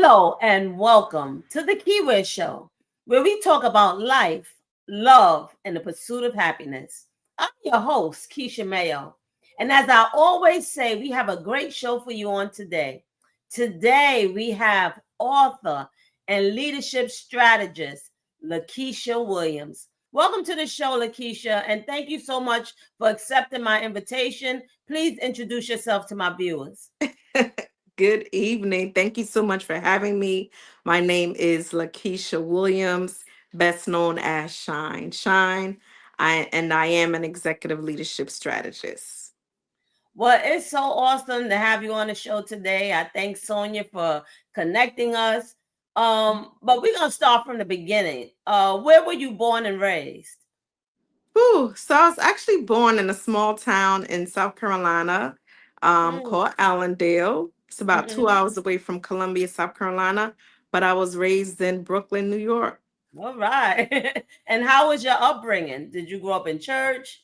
Hello and welcome to the Keiwear Show, where we talk about life, love, and the pursuit of happiness. I'm your host, Keisha Mayo. And as I always say, we have a great show for you on today. Today, we have author and leadership strategist, Lakeasha Williams. Welcome to the show, Lakeasha, and thank you so much for accepting my invitation. Please introduce yourself to my viewers. Good evening. Thank you so much for having me. My name is Lakeisha Williams, best known as Shine. I am an executive leadership strategist. Well, it's so awesome to have you on the show today. I thank Sonia for connecting us. But we're gonna start from the beginning. Where were you born and raised? Whew. So I was actually born in a small town in South Carolina Mm, called Allendale. It's about two mm-mm. hours away from Columbia, South Carolina, but I was raised in Brooklyn, New York. All right. And how was your upbringing? Did you grow up in church?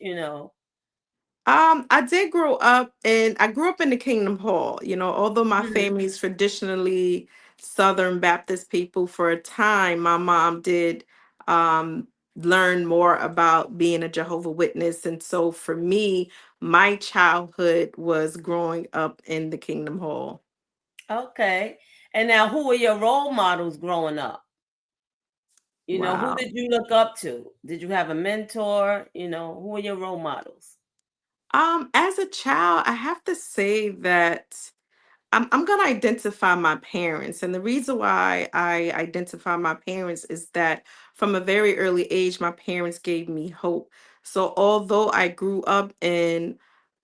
I grew up in the Kingdom Hall. Although my Mhm. family is traditionally Southern Baptist people, for a time, my mom did um, learn more about being a Jehovah Witness. And so for me, my childhood was growing up in the Kingdom Hall. Okay. And now, who were your role models growing up? Who Wow. did you look up to? Did you have a mentor? Who were your role models? As a child, I have to say that I'm going to identify my parents. And the reason why I identify my parents is that from a very early age, my parents gave me hope. So although I grew up in,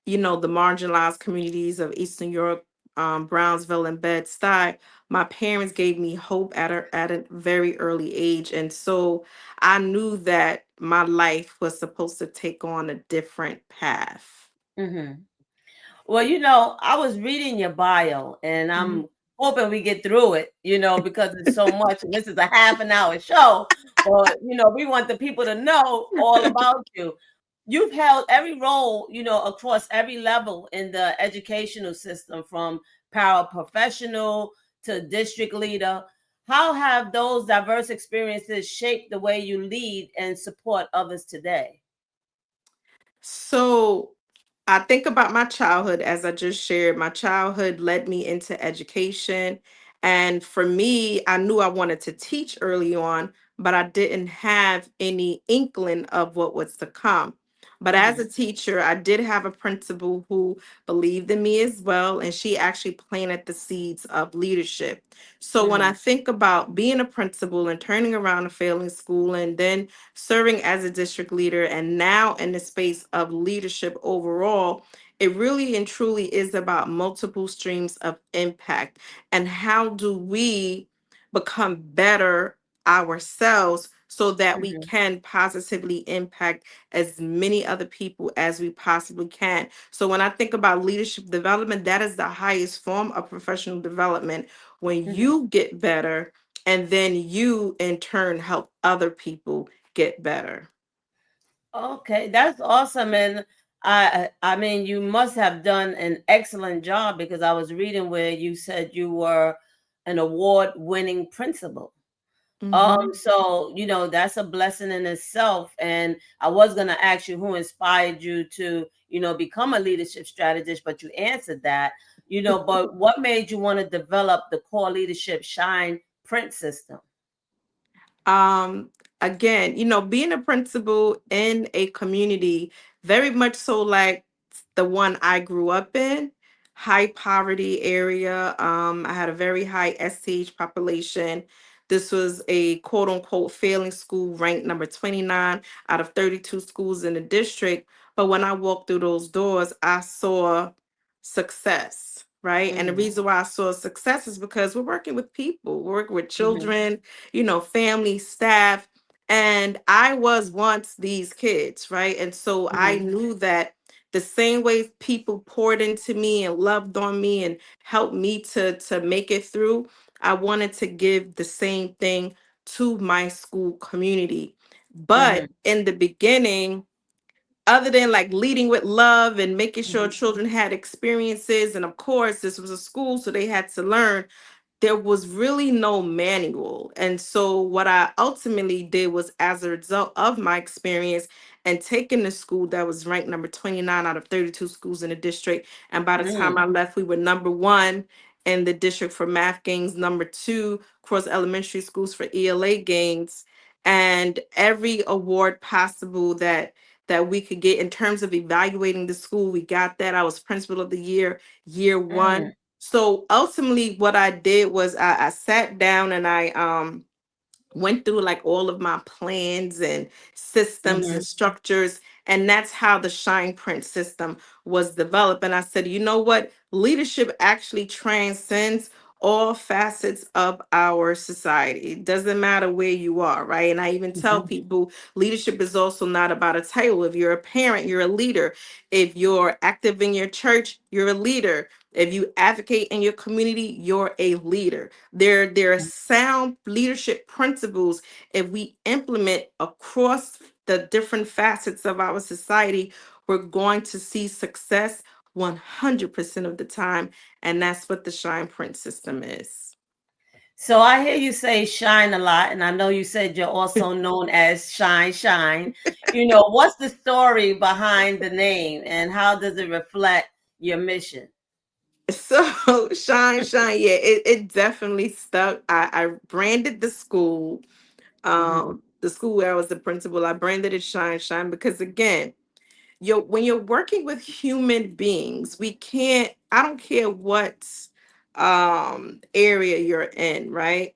the marginalized communities of Eastern Europe, Brownsville and Bed-Stuy, my parents gave me hope at a very early age. And so I knew that my life was supposed to take on a different path. Hmm. Well, I was reading your bio and Mhm. I'm hoping we get through it, because it's so much. And this is a half an hour show, but, we want the people to know all about you. You've held every role, across every level in the educational system from paraprofessional to district leader. How have those diverse experiences shaped the way you lead and support others today? So I think about my childhood, as I just shared. My childhood led me into education. And for me, I knew I wanted to teach early on, but I didn't have any inkling of what was to come. But as Hmm. a teacher, I did have a principal who believed in me as well, and she actually planted the seeds of leadership. So when I Hmm. think about being a principal and turning around a failing school and then serving as a district leader and now in the space of leadership overall, it really and truly is about multiple streams of impact. And how do we become better ourselves so that we Hmm. can positively impact as many other people as we possibly can? So when I think about leadership development, that is the highest form of professional development, when Hmm. you get better and then you in turn help other people get better. Okay, that's awesome. And I mean, you must have done an excellent job because I was reading where you said you were an award-winning principal. Hmm. So that's a blessing in itself. And I was gonna ask you who inspired you to, become a leadership strategist, but you answered that. But what made you want to develop the core leadership shine print system? um Again, being a principal in a community very much so like the one I grew up in, high poverty area. I had a very high STH population. This was a quote unquote failing school, ranked number 29 out of 32 schools in the district. But when I walked through those doors, I saw success, right? And the Hmm. reason why I saw success is because we're working with people, we're working with Hmm. children, family, staff. And I was once these kids, right? And so I Hmm. knew that the same way people poured into me and loved on me and helped me to make it through, I wanted to give the same thing to my school community. But Hmm. in the beginning, other than like leading with love and making sure Hmm. children had experiences, and of course this was a school so they had to learn, there was really no manual. And so what I ultimately did was, as a result of my experience and taking the school that was ranked number 29 out of 32 schools in the district. And by the time Mm, I left, we were number one in the district for math gains, number two across elementary schools for ELA gains, and every award possible that we could get in terms of evaluating the school. We got that. I was principal of the year one. mm, So ultimately, what I did was I sat down and I went through like all of my plans and systems and mhm, structures, and that's how the Shine Print system was developed. And I said, you know what, leadership actually transcends all facets of our society. It doesn't matter where you are, right? And I even tell mhm, people leadership is also not about a title. If you're a parent, you're a leader. If you're active in your church, you're a leader. If you advocate in your community, you're a leader. There are sound leadership principles. If we implement across the different facets of our society, we're going to see success 100% of the time. And that's what the Shine Print system is. So I hear you say shine a lot, and I know you said you're also known as Shine Shine. What's the story behind the name and how does it reflect your mission? So Shine, yeah, it definitely stuck. I branded Hmm. the school where I was the principal. I branded it Shine because, again, when you're working with human beings, we can't, I don't care what area you're in, right?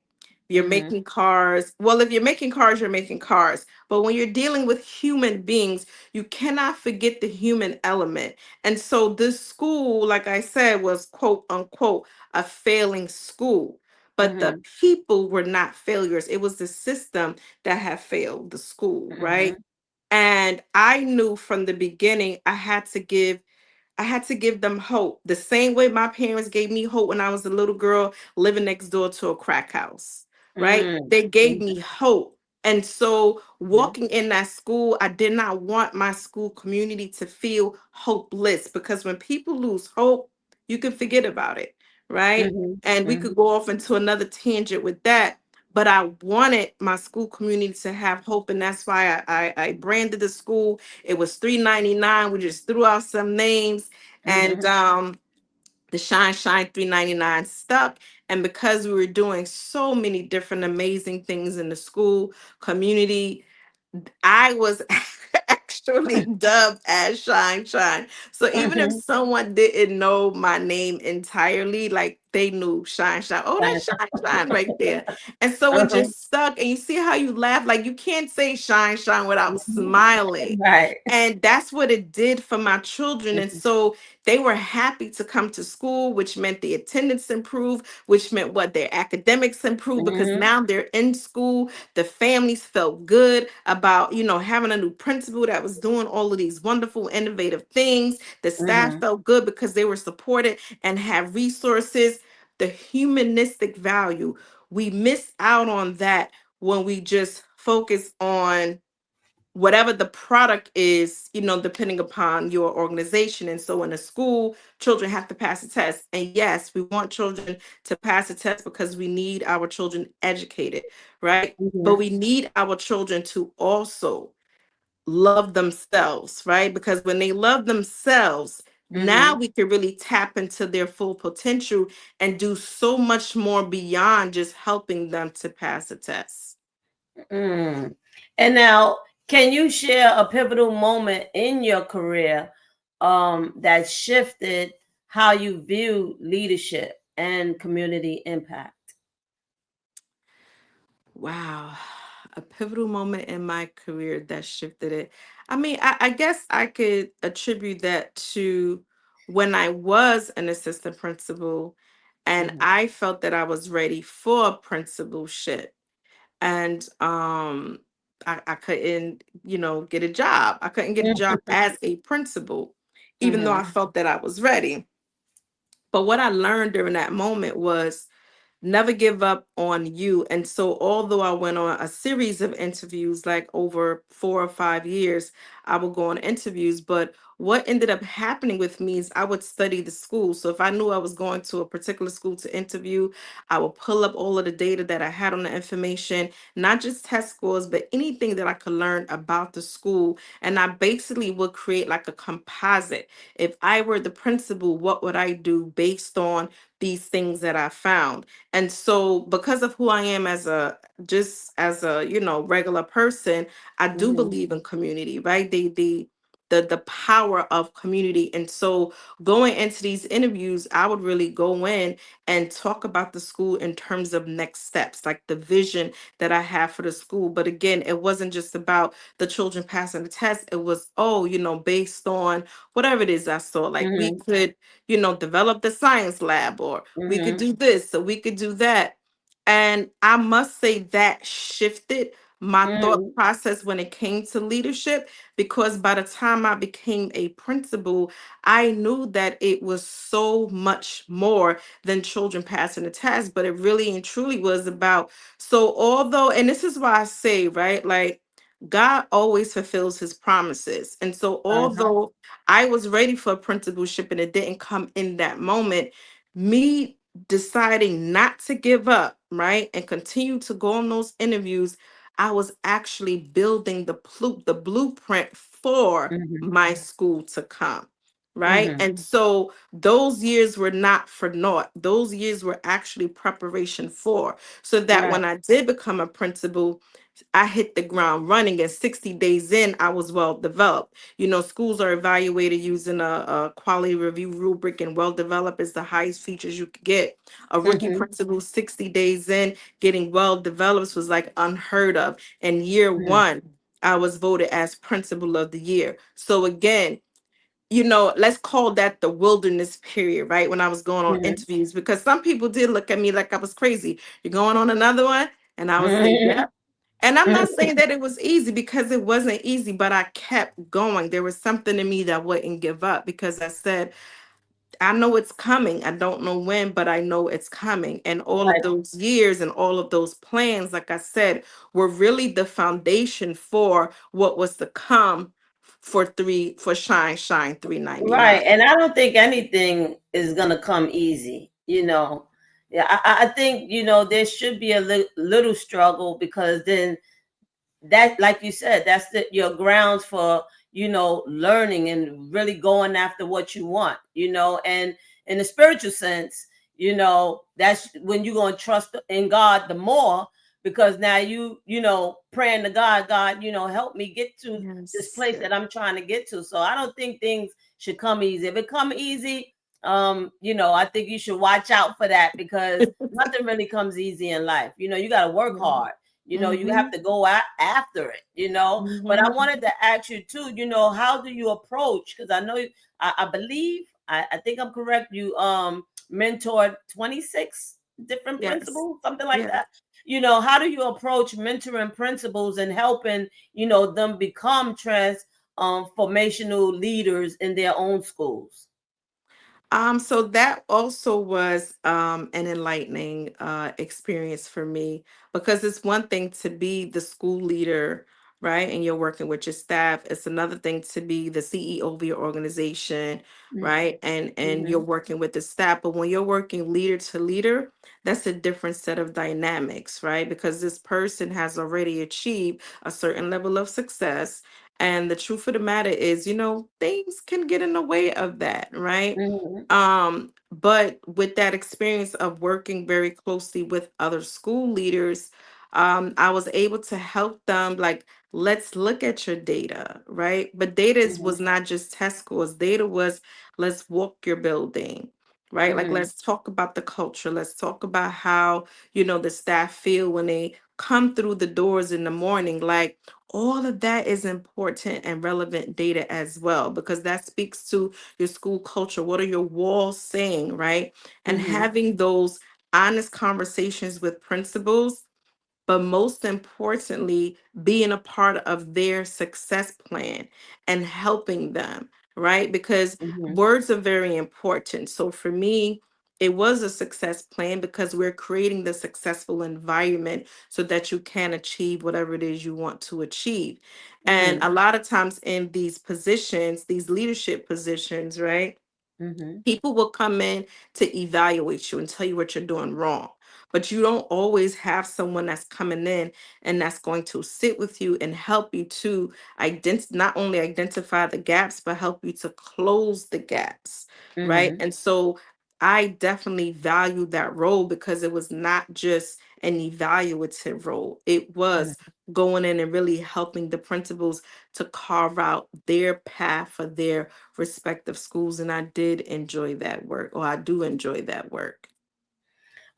You're Hmm. making cars. Well, if you're making cars, you're making cars. But when you're dealing with human beings, you cannot forget the human element. And so this school, like I said, was quote unquote a failing school. But the Hmm. people were not failures. It was the system that had failed the school, right? Hmm. And I knew from the beginning I had to give them hope. The same way my parents gave me hope when I was a little girl living next door to a crack house, right? Mm. They gave Mhm. me hope. And so Mhm. walking in that school, I did not want my school community to feel hopeless, because when people lose hope, you can forget about it, right? Mhm. And we could Mhm. go off into another tangent with that. But I wanted my school community to have hope. And that's why I branded the school. It was 3.99. We just threw out some names, and Mhm. the Shine 3.99 stuck. And because we were doing so many different amazing things in the school community, I was actually dubbed as Shine. So even if Mhm. someone didn't know my name entirely, like they knew Shine. Oh, that's Shine right there. And so it Uh-huh. just stuck. And you see how you laugh? Like, you can't say Shine without Mhm. smiling. Right. And that's what it did for my children. And Mhm. so they were happy to come to school, which meant the attendance improved, which meant what, their academics improved, because Mhm. now they're in school. The families felt good about, having a new principal that was doing all of these wonderful, innovative things. The staff Mhm. felt good because they were supported and had resources. The humanistic value, we miss out on that when we just focus on whatever the product is, depending upon your organization. And so in a school, children have to pass a test. And yes, we want children to pass a test because we need our children educated, right? But Mhm. we need our children to also love themselves, right? Because when they love themselves, now Mhm. we can really tap into their full potential and do so much more beyond just helping them to pass a test. Mm. And now, can you share a pivotal moment in your career that shifted how you view leadership and community impact? Wow. A pivotal moment in my career that shifted it. I mean, I guess I could attribute that to when I was an assistant principal and Mhm. I felt that I was ready for principalship. And I couldn't, get a job. I couldn't get a job as a principal, even though I Mhm. felt that I was ready. But what I learned during that moment was never give up on you. And so, although I went on a series of interviews, like over 4 or 5 years, I would go on interviews. But what ended up happening with me is I would study the school. So, if I knew I was going to a particular school to interview, I would pull up all of the data that I had on the information, not just test scores, but anything that I could learn about the school. And I basically would create like a composite. If I were the principal, what would I do based on these things that I found? And so, because of who I am as a, just as a, regular person, I do Mhm. believe in community, right? The power of community. And so, going into these interviews, I would really go in and talk about the school in terms of next steps, like the vision that I have for the school. But again, it wasn't just about the children passing the test. It was, oh, based on whatever it is I saw, like we Mhm. could, develop the science lab, or we could Mhm. do this, so we could do that. And I must say that shifted my thought Mhm. process when it came to leadership, because by the time I became a principal, I knew that it was so much more than children passing the test, but it really and truly was about. So, although, and this is why I say, right, like, God always fulfills his promises. And so, Uh-huh. although I was ready for principalship and it didn't come in that moment, me deciding not to give up, right, and continue to go on those interviews, I was actually building the blueprint for Mhm. my school to come. Right. Mhm. And so those years were not for naught. Those years were actually preparation for, so that Right. when I did become a principal, I hit the ground running, and 60 days in, I was well developed. Schools are evaluated using a quality review rubric, and well developed is the highest features you could get. A rookie Mhm. principal, 60 days in, getting well developed was like unheard of. And year Mhm. one, I was voted as principal of the year. So again, let's call that the wilderness period, right? When I was going on Mhm. interviews, because some people did look at me like I was crazy. You're going on another one? And I would say, Mhm. yeah. And I'm not saying that it was easy, because it wasn't easy, but I kept going. There was something in me that wouldn't give up, because I said, I know it's coming. I don't know when, but I know it's coming. And all of Right. those years and all of those plans, like I said, were really the foundation for what was to come for Shine 399. Right. And I don't think anything is gonna come easy, you know. Yeah, I think, there should be a little struggle, because then that, like you said, that's your grounds for, learning and really going after what you want, and in the spiritual sense, that's when you're going to trust in God the more, because now praying to God, God, help me get to this Yes. place that I'm trying to get to. So I don't think things should come easy. If it come easy, I think you should watch out for that, because nothing really comes easy in life. You got to work Yeah. hard. You have Mm-hmm. to go after it. But I Mm-hmm. wanted to ask you too, how do you approach? Because I know I believe, I think I'm correct. You mentored 26 different Yes. principals, something like Yes. that. How do you approach mentoring principals and helping, them become formational leaders in their own schools? So that also was an enlightening experience for me, because it's one thing to be the school leader, right? And you're working with your staff. It's another thing to be the CEO of your organization, right? And you're Mm-hmm. working with the staff. But when you're working leader to leader, that's a different set of dynamics, right? Because this person has already achieved a certain level of success. And the truth of the matter is, things can get in the way of that, right? Mm-hmm. But with that experience of working very closely with other school leaders, I was able to help them, like, let's look at your data, right? But was not just test scores. Data was, let's walk your building, right? Like, Mm-hmm. let's talk about the culture. Let's talk about how, the staff feel when they come through the doors in the morning. Like, all of that is important and relevant data as well, because that speaks to your school culture. What are your walls saying, right? And Mm-hmm. having those honest conversations with principals, but most importantly, being a part of their success plan and helping them, right? Because Mm-hmm. words are very important. So for me, it was a success plan because we're creating the successful environment so that you can achieve whatever it is you want to achieve. And Mhm. a lot of times in these positions, these leadership positions, right? Mhm. People will come in to evaluate you and tell you what you're doing wrong. But you don't always have someone that's coming in and that's going to sit with you and help you to not only identify the gaps, but help you to close the gaps. Right. Mhm. And so I definitely value that role because it was not just an evaluative role, it was Mhm. going in and really helping the principals to carve out their path for their respective schools, and I did enjoy that work, or I do enjoy that work.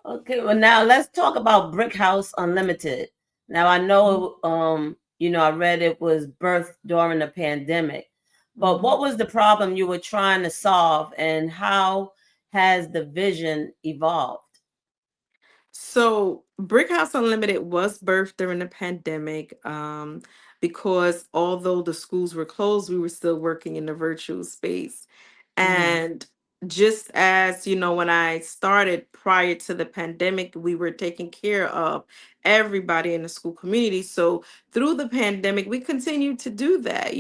Okay, well now let's talk about Brick House Unlimited. Now I know I read it was birthed during the pandemic. But Mhm. what was the problem you were trying to solve and how has the vision evolved? So, Brick House Unlimited was birthed during the pandemic, because although the schools were closed, we were still working in the virtual space. Mhm. And just as, when I started prior to the pandemic, we were taking care of everybody in the school community. So, through the pandemic, we continued to do that,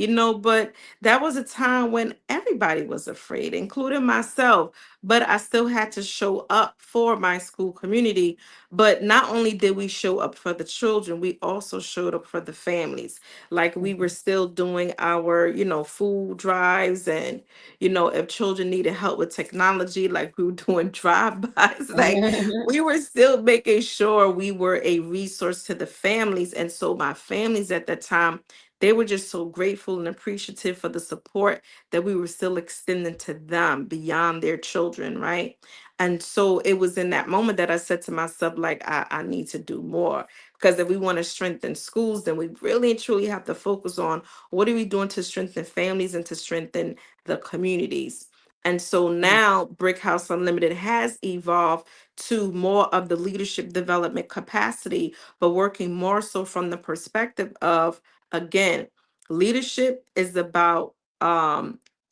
but that was a time when everybody was afraid, including myself. But I still had to show up for my school community. But not only did we show up for the children, we also showed up for the families. Like we were still doing our, food drives, and, if children needed help with technology, like we were doing drive-bys, like Mhm. we were still making sure we were a resource to the families. And so my families at that time, they were just so grateful and appreciative for the support that we were still extending to them beyond their children, right? And so it was in that moment that I said to myself, like, I need to do more. Because if we want to strengthen schools, then we really and truly have to focus on what are we doing to strengthen families and to strengthen the communities. And so now Brick House Unlimited has evolved to more of the leadership development capacity, but working more so from the perspective of, again, leadership is about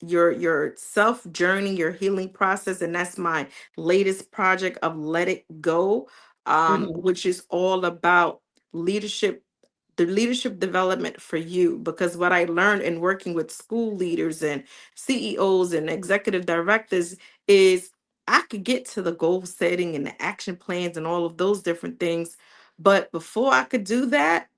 your self journey, your healing process. And that's my latest project of Let It Go, Mhm. which is all about leadership, the leadership development for you. Because what I learned in working with school leaders and CEOs and executive directors is I could get to the goal setting and the action plans and all of those different things. But before I could do that,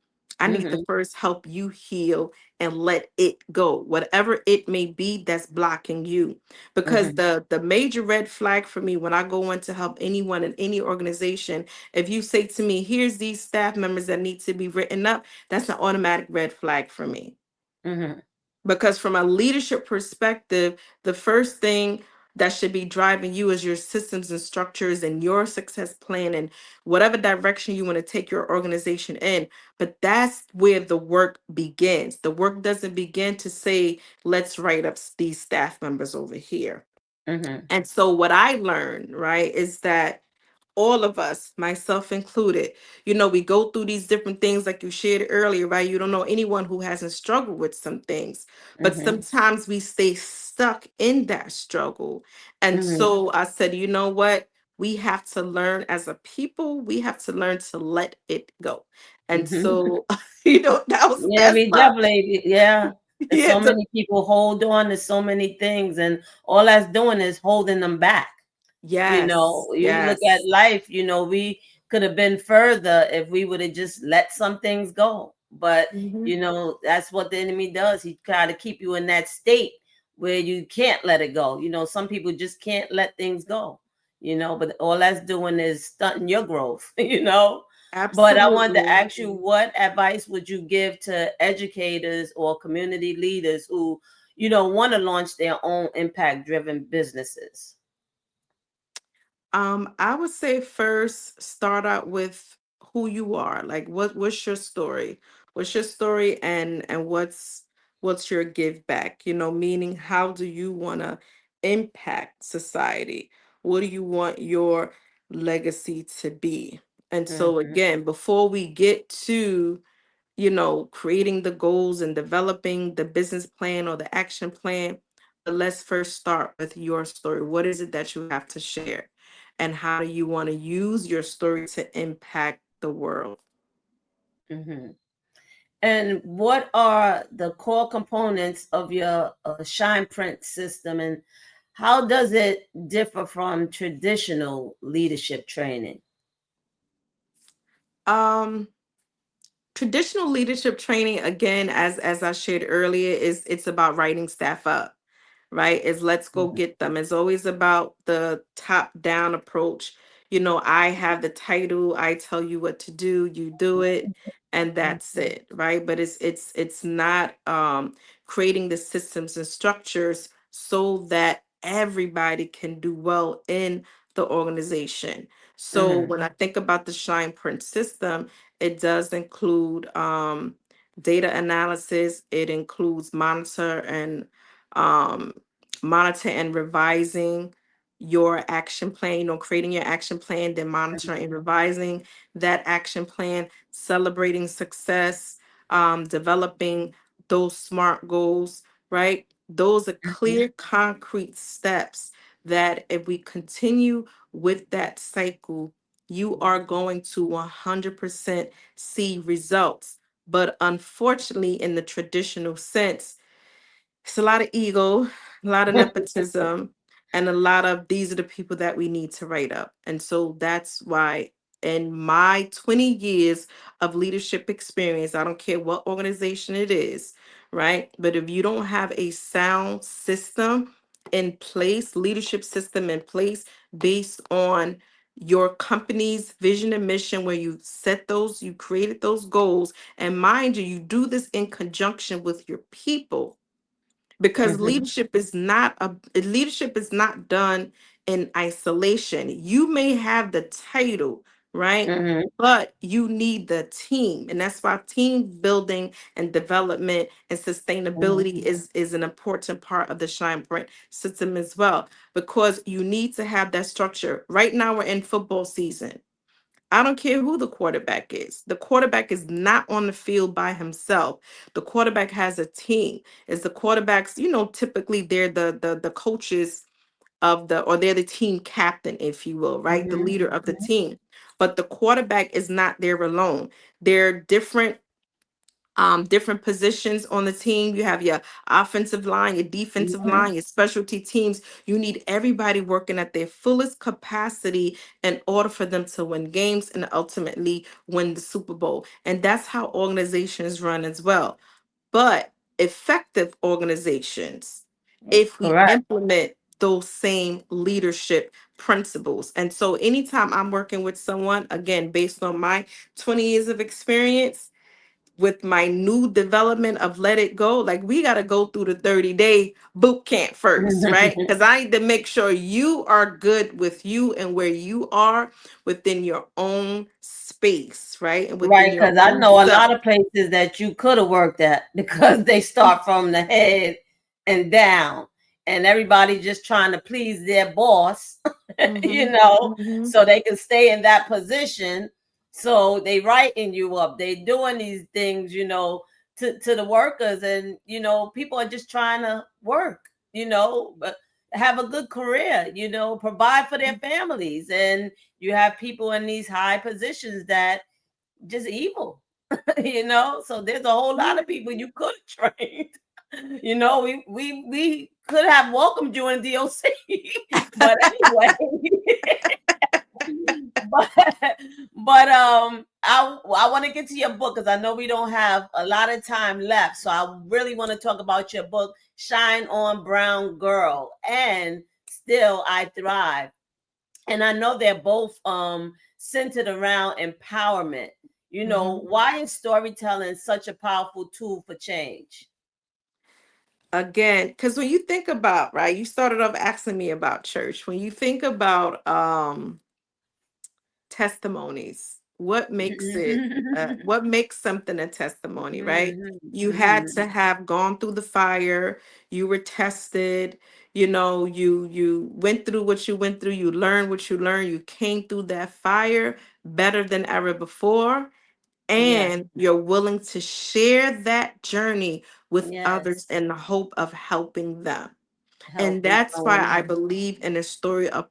I need to Mhm. first help you heal and let it go, whatever it may be that's blocking you. Because Mhm. the major red flag for me when I go in to help anyone in any organization, if you say to me, here's these staff members that need to be written up, that's an automatic red flag for me. Mhm. Because from a leadership perspective, the first thing that should be driving you is your systems and structures and your success plan and whatever direction you want to take your organization in. But that's where the work begins. The work doesn't begin to say, let's write up these staff members over here. Mhm. And so what I learned, right, is that all of us, myself included, we go through these different things like you shared earlier, right? You don't know anyone who hasn't struggled with some things, but Mhm. sometimes we stay stuck in that struggle. And Mhm. so I said, you know what? We have to learn as a people, we have to learn to let it go. And Mhm. so, Yeah, that's we my, definitely, yeah. There's yeah, so many people hold on to so many things, and all that's doing is holding them back. yes, You look at yes. life, we could have been further if we would have just let some things go. But, Mhm. that's what the enemy does. He try to keep you in that state where you can't let it go. Some people just can't let things go, but all that's doing is stunting your growth, But I wanted to Absolutely. ask you, what advice would you give to educators or community leaders who, want to launch their own impact driven businesses? I would say first start out with who you are. Like what's your story? What's your story, and what's your give back? Meaning how do you want to impact society? What do you want your legacy to be? And so Mhm. again, before we get to creating the goals and developing the business plan or the action plan. But let's first start with your story. What is it that you have to share? and how do you want to use your story to impact the world. Hmm. And what are the core components of your Shine Print system, and how does it differ from traditional leadership training? Um, Traditional leadership training, again, as I shared earlier, is it's about writing staff up, right? Is let's go Mhm. get them. It's always about the top down approach. I have the title, I tell you what to do, you do it, and that's it, right? But it's not creating the systems and structures so that everybody can do well in the organization. So Mhm. when I think about the Shine Print system, it does include data analysis. It includes um, monitor and revising your action plan, creating your action plan, then monitoring and revising that action plan, celebrating success, developing those SMART goals, right? Those are Mhm. clear, concrete steps that if we continue with that cycle, you are going to 100% see results. But unfortunately, in the traditional sense, it's a lot of ego, a lot of nepotism, and a lot of these are the people that we need to write up. And so that's why, in my 20 years of leadership experience, I don't care what organization it is, right? But if you don't have a sound system in place, leadership system in place based on your company's vision and mission, where you set those, you created those goals, and mind you, you do this in conjunction with your people, because Mhm. leadership is not done in isolation. You may have the title, right? Mhm. But you need the team, and that's why team building and development and Mhm. sustainability is an important part of the Shine Print system as well, because you need to have that structure. Right now we're in football season. I don't care who the quarterback is. The quarterback is not on the field by himself. The quarterback has a team. Is the quarterbacks, typically they're the coaches of or they're the team captain, if you will, right? The Mhm. leader of the team. But the quarterback is not there alone. They're different positions on the team. You have your offensive line, your defensive Mhm. line, your specialty teams. You need everybody working at their fullest capacity in order for them to win games and ultimately win the Super Bowl. And that's how organizations run as well. But effective organizations, if we Correct. implement those same leadership principles. And so anytime I'm working with someone, again, based on my 20 years of experience, with my new development of let it go, like we got to go through the 30-day boot camp first, right? Because I need to make sure you are good with you and where you are within your own space, right? And within Right, your because I own know a self. lot of places that you could have worked at because they start from the head and down, and everybody just trying to please their boss, Hmm. Hmm. so they can stay in that position. So they writing you up, they doing these things, to the workers, and people are just trying to work, but have a good career, provide for their families, and you have people in these high positions that just evil, So there's a whole lot of people you could have trained. We could have welcomed you in DOC, but anyway, but I want to get to your book because I know we don't have a lot of time left. So I really want to talk about your book, Shine On Brown Girl, and Still I Thrive. And I know they're both centered around empowerment. Hmm. Why is storytelling such a powerful tool for change? Again, because when you think about, right, you started off asking me about church. When you think about testimonies, what makes something a testimony, right? Mhm, You had mhm. to have gone through the fire, you were tested, you went through what you went through, you learned what you learned, you came through that fire better than ever before, Yes, and you're willing to share that journey with yes. others in the hope of helping them. And Healthy that's why tone. I believe in the story of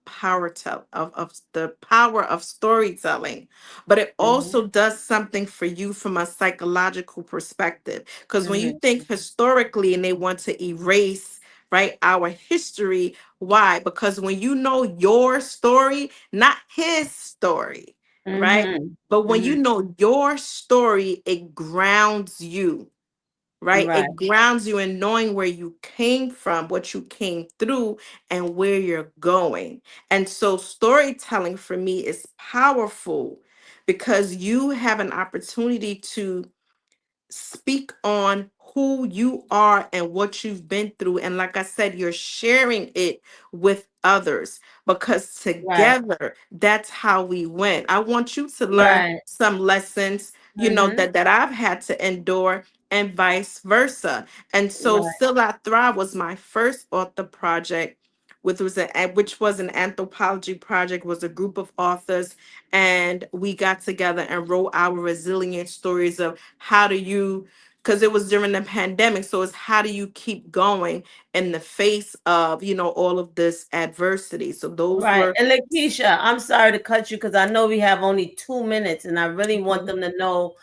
of the power of storytelling. But it Mm-hmm. also does something for you from a psychological perspective. Because when you Mm-hmm. think historically and they want to erase, right, our history, why? Because when you know your story, not his story, right? Mm-hmm. But when you Mm-hmm. know your story, it grounds you, right? Right. It grounds you in knowing where you came from, what you came through, and where you're going. And so, storytelling for me is powerful because you have an opportunity to speak on who you are and what you've been through. And like I said, you're sharing it with others because Right. together that's how we win. I want you to learn Right. some lessons, Mm-hmm. that I've had to endure and vice versa. And so Right. Still I Thrive was my first author project, which was an anthropology project, was a group of authors, and we got together and wrote our resilient stories of how do you, because it was during the pandemic, so it's how do you keep going in the face of all of this adversity. So those Right. were. And Lakeisha, I'm sorry to cut you because I know we have only 2 minutes and I really want Mhm, them to know,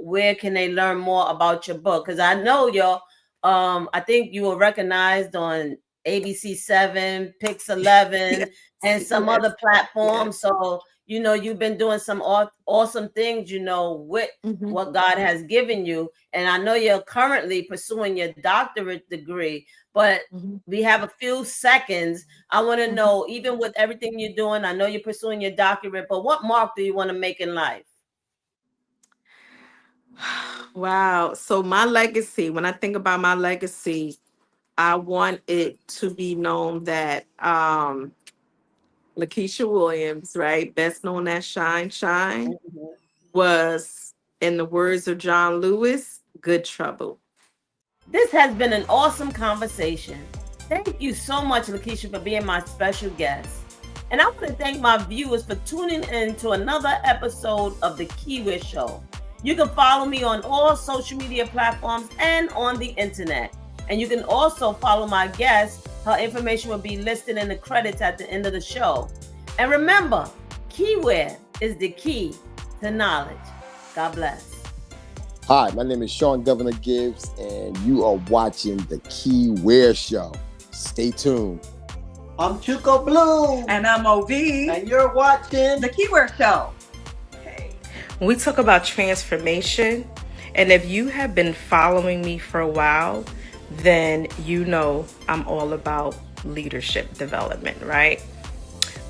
where can they learn more about your book? Because I know I think you were recognized on ABC 7, Pix yes, 11, and some yes, other yes. platforms. So, you've been doing some awesome things, with Mhm, what God has given you. And I know you're currently pursuing your doctorate degree, but mhm, we have a few seconds. I want to mhm. know, even with everything you're doing, I know you're pursuing your doctorate, but what mark do you want to make in life? Wow. So my legacy, when I think about my legacy, I want it to be known that Lakeisha Williams, right, best known as Shine Shine, Mhm. was, in the words of John Lewis, good trouble. This has been an awesome conversation. Thank you so much, Lakeisha, for being my special guest. And I want to thank my viewers for tuning in to another episode of The Keiwear Show. You can follow me on all social media platforms and on the internet. And you can also follow my guest. Her information will be listed in the credits at the end of the show. And remember, Keiwear is the key to knowledge. God bless. Hi, my name is Sean Governor Gibbs, and you are watching the Keiwear Show. Stay tuned. I'm Chuko Blue. And I'm OV. And you're watching The Keiwear Show. When we talk about transformation, and if you have been following me for a while, then you know I'm all about leadership development, right?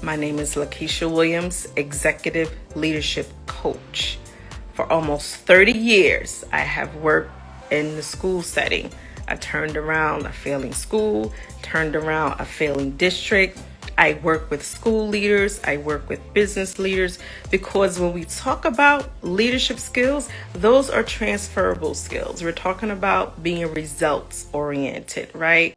My name is Lakeisha Williams, Executive Leadership Coach. For almost 30 years, I have worked in the school setting. I turned around a failing school, turned around a failing district. I work with school leaders, I work with business leaders, because when we talk about leadership skills, those are transferable skills. We're talking about being results oriented, right?